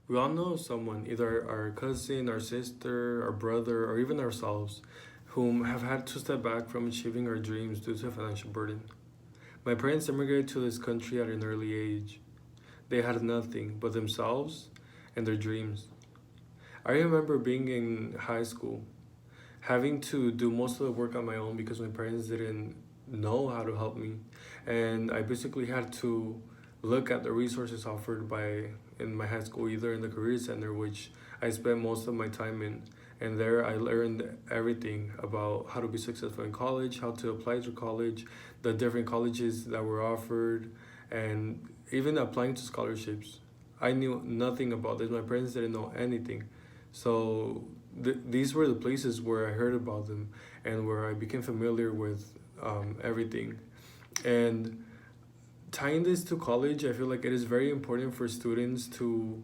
We all know someone, either our cousin, our sister, our brother, or even ourselves, whom have had to step back from achieving our dreams due to financial burden. My parents immigrated to this country at an early age. They had nothing but themselves and their dreams. I remember being in high school, having to do most of the work on my own because my parents didn't know how to help me. And I basically had to look at the resources offered by in my high school, either in the career center, which I spent most of my time in. And there I learned everything about how to be successful in college, how to apply to college, the different colleges that were offered, and even applying to scholarships. I knew nothing about this. My parents didn't know anything. So these were the places where I heard about them and where I became familiar with everything. And tying this to college, I feel like it is very important for students to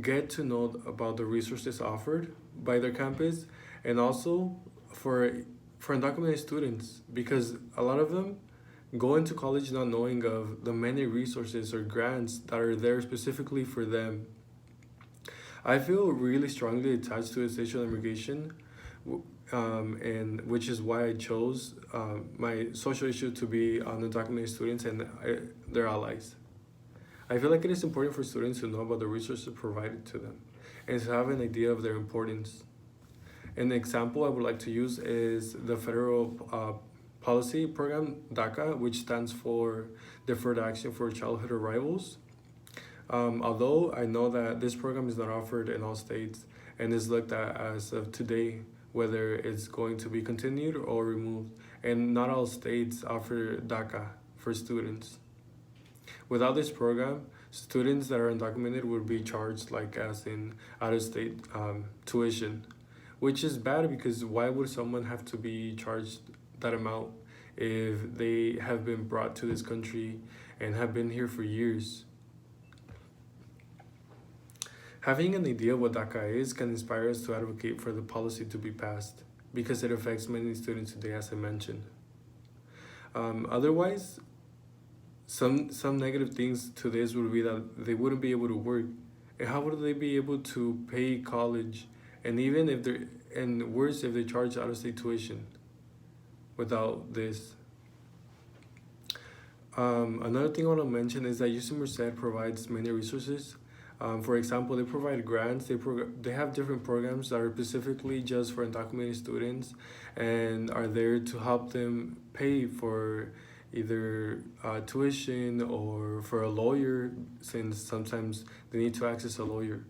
get to know about the resources offered by their campus, and also for for undocumented students, because a lot of them go into college not knowing of the many resources or grants that are there specifically for them. I feel really strongly attached to essential immigration, and which is why I chose my social issue to be on undocumented students and their allies. I feel like it is important for students to know about the resources provided to them and to have an idea of their importance. An example I would like to use is the federal policy program, DACA, which stands for Deferred Action for Childhood Arrivals. Although I know that this program is not offered in all states and is looked at as of today whether it's going to be continued or removed, and not all states offer DACA for students. Without this program, students that are undocumented would be charged like as in out-of-state tuition, which is bad because why would someone have to be charged that amount if they have been brought to this country and have been here for years? Having an idea what DACA is can inspire us to advocate for the policy to be passed because it affects many students today, as I mentioned. Otherwise, some negative things to this would be that they wouldn't be able to work. And how would they be able to pay college? And even if they're, and worse, if they charge out of state tuition without this. Another thing I want to mention is that UC Merced provides many resources. For example, they provide grants. They have different programs that are specifically just for undocumented students and are there to help them pay for either tuition or for a lawyer, since sometimes they need to access a lawyer.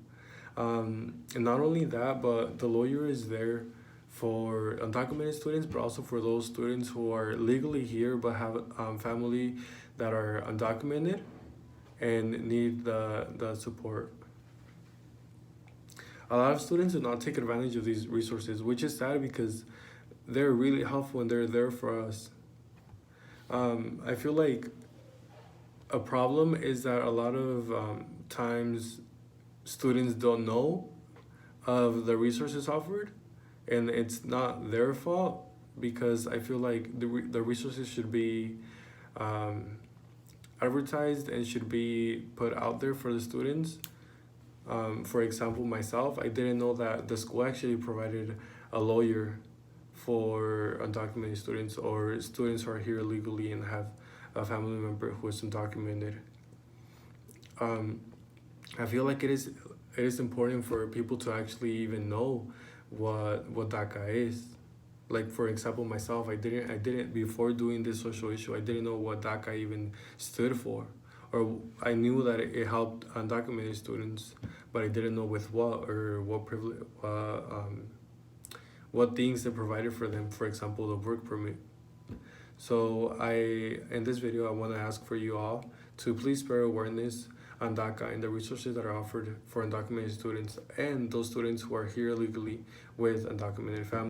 And not only that, but the lawyer is there for undocumented students, but also for those students who are legally here but have family that are undocumented and need the support. A lot of students do not take advantage of these resources, which is sad because they're really helpful and they're there for us. I feel like a problem is that a lot of times students don't know of the resources offered, and it's not their fault because I feel like the resources should be advertised and should be put out there for the students. For example, myself, I didn't know that the school actually provided a lawyer for undocumented students or students who are here illegally and have a family member who is undocumented. I feel like it is important for people to actually even know what DACA is. Like for example, myself, I didn't before doing this social issue, I didn't know what DACA even stood for, or I knew that it helped undocumented students, but I didn't know with what or what privilege, what things they provided for them. For example, the work permit. So in this video, I want to ask for you all to please spread awareness on DACA and the resources that are offered for undocumented students and those students who are here illegally with undocumented families.